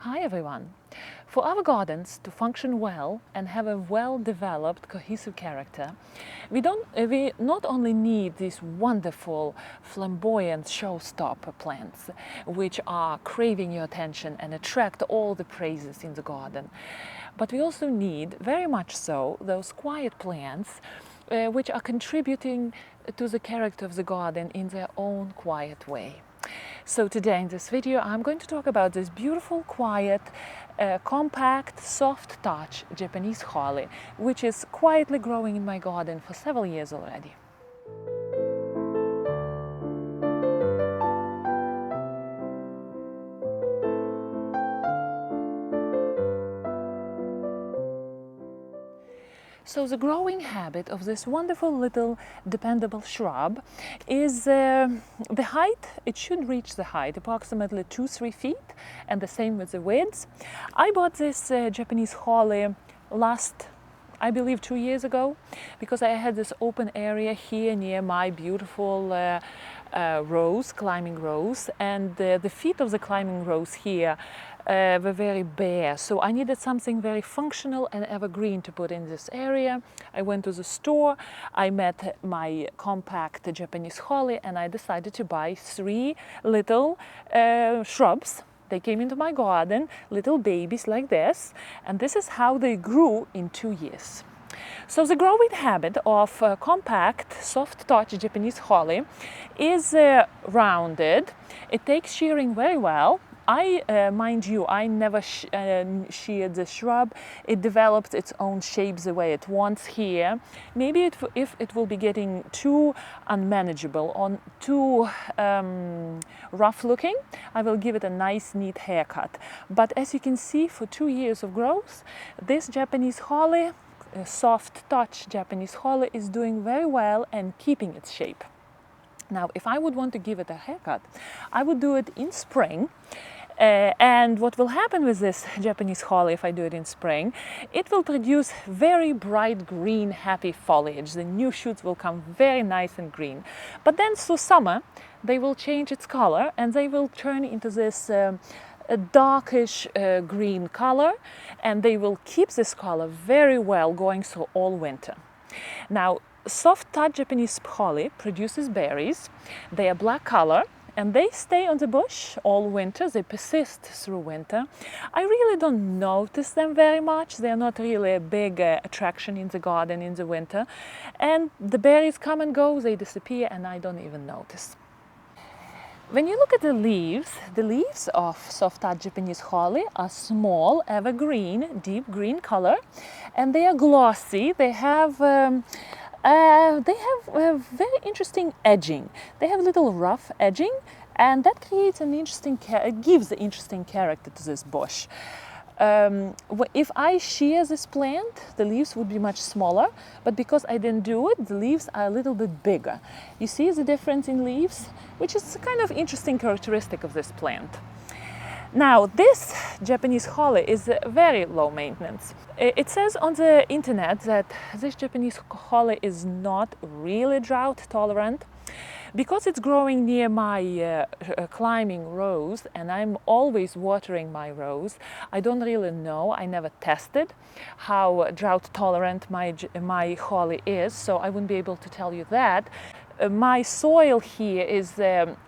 Hi everyone! For our gardens to function well and have a well-developed, cohesive character, we not only need these wonderful, flamboyant showstopper plants, which are craving your attention and attract all the praises in the garden, but we also need, very much so, those quiet plants which are contributing to the character of the garden in their own quiet way. So today in this video I'm going to talk about this beautiful, quiet, compact, soft touch Japanese holly, which is quietly growing in my garden for several years already. So the growing habit of this wonderful little dependable shrub is the height. It should reach the height approximately 2-3 feet, and the same with the width. I bought this Japanese holly I believe 2 years ago, because I had this open area here near my beautiful climbing rose, and the feet of the climbing rose here were very bare, so I needed something very functional and evergreen to put in this area. I went to the store, I met my compact Japanese holly, and I decided to buy 3 little shrubs. They came into my garden, little babies like this, and this is how they grew in 2 years. So the growing habit of compact, soft-touch Japanese holly is rounded. It takes shearing very well. Mind you, I never sheared the shrub. It develops its own shape the way it wants here. Maybe if it will be getting too unmanageable or too rough looking, I will give it a nice, neat haircut. But as you can see, for 2 years of growth, this Japanese holly, soft touch Japanese holly, is doing very well and keeping its shape. Now, if I would want to give it a haircut, I would do it in spring. And what will happen with this Japanese holly if I do it in spring, it will produce very bright green, happy foliage. The new shoots will come very nice and green. But then through summer, they will change its color and they will turn into this a darkish green color, and they will keep this color very well going through all winter. Now, soft touch Japanese holly produces berries. They are black color and they stay on the bush all winter. They persist through winter. I really don't notice them very much. They are not really a big attraction in the garden in the winter. And the berries come and go, they disappear, and I don't even notice. When you look at the leaves of soft touch Japanese holly are small, evergreen, deep green color, and they are glossy. They have very interesting edging. They have a little rough edging, and that creates an interesting, gives an interesting character to this bush. If I shear this plant, the leaves would be much smaller, but because I didn't do it, the leaves are a little bit bigger. You see the difference in leaves, which is a kind of interesting characteristic of this plant. Now, this Japanese holly is very low maintenance. It says on the internet that this Japanese holly is not really drought tolerant. Because it's growing near my climbing rose, and I'm always watering my rose, I don't really know. I never tested how drought tolerant my holly is, so I wouldn't be able to tell you that. My soil here is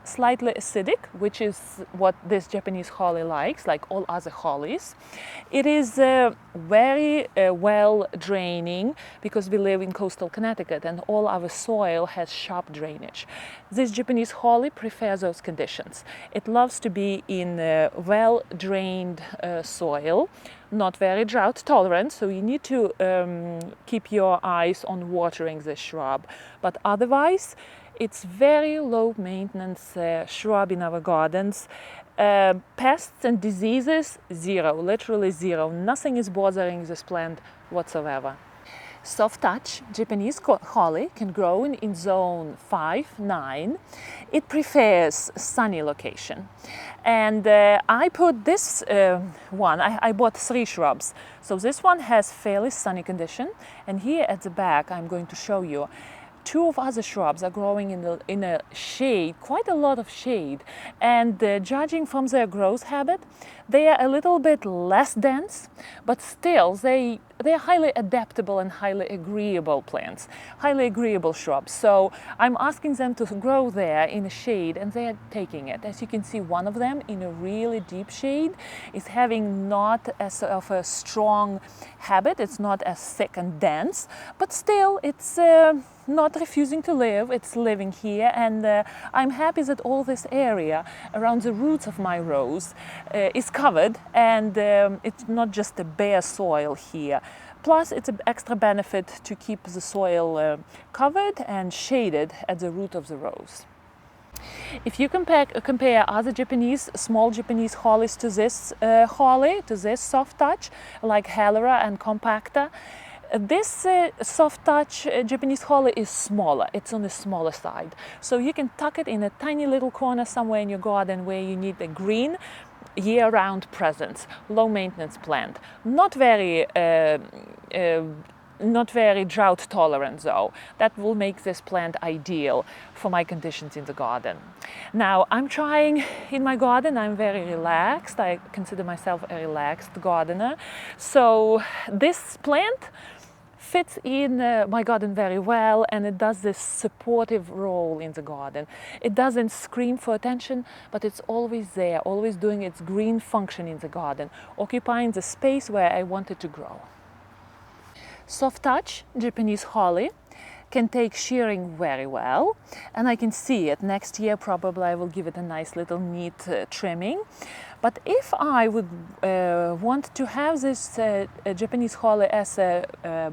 slightly acidic, which is what this Japanese holly likes, like all other hollies. It is very well draining, because we live in coastal Connecticut and all our soil has sharp drainage. This Japanese holly prefers those conditions. It loves to be in well-drained soil, not very drought tolerant, so you need to keep your eyes on watering this shrub. But otherwise, it's very low maintenance shrub in our gardens. Pests and diseases, zero, literally zero. Nothing is bothering this plant whatsoever. Soft touch Japanese holly can grow in zone 5-9. It prefers sunny location. And I put this one, I bought 3 shrubs. So this one has fairly sunny condition. And here at the back, I'm going to show you 2 of other shrubs are growing in a shade, quite a lot of shade, and judging from their growth habit, They are a little bit less dense, but still they're highly adaptable and highly agreeable plants, highly agreeable shrubs. So I'm asking them to grow there in the shade, and they're taking it. As you can see, one of them in a really deep shade is having not as of a strong habit. It's not as thick and dense, but still it's not refusing to live. It's living here, and I'm happy that all this area around the roots of my rose is covered, and it's not just a bare soil here. Plus, it's an extra benefit to keep the soil covered and shaded at the root of the rose. If you compare other small Japanese hollies to this holly, to this soft touch, like Helleri and Compacta, this soft touch Japanese holly is smaller. It's on the smaller side. So you can tuck it in a tiny little corner somewhere in your garden where you need a green, year-round presence, low maintenance plant. Not very drought tolerant though. That will make this plant ideal for my conditions in the garden. Now I'm trying in my garden, I'm very relaxed. I consider myself a relaxed gardener. So this plant fits in my garden very well, and it does this supportive role in the garden. It doesn't scream for attention, but it's always there, always doing its green function in the garden, occupying the space where I want it to grow. Soft touch Japanese holly can take shearing very well, and I can see it. Next year probably I will give it a nice little neat trimming. But if I would want to have this Japanese holly as a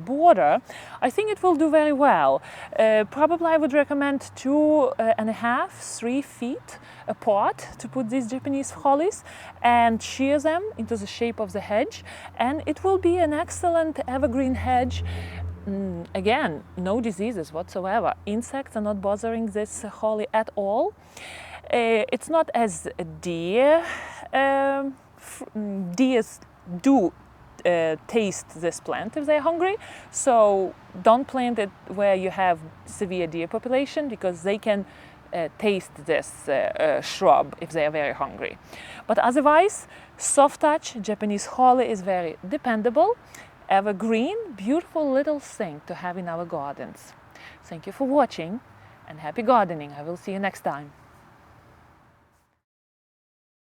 border, I think it will do very well. Probably I would recommend 2.5 to 3 feet apart to put these Japanese hollies and shear them into the shape of the hedge, and it will be an excellent evergreen hedge. Again, no diseases whatsoever. Insects are not bothering this holly at all. It's not as deer. Deers do taste this plant if they're hungry, so don't plant it where you have severe deer population, because they can taste this shrub if they are very hungry. But otherwise, soft touch Japanese holly is very dependable, evergreen, beautiful little thing to have in our gardens. Thank you for watching, and happy gardening. I will see you next time.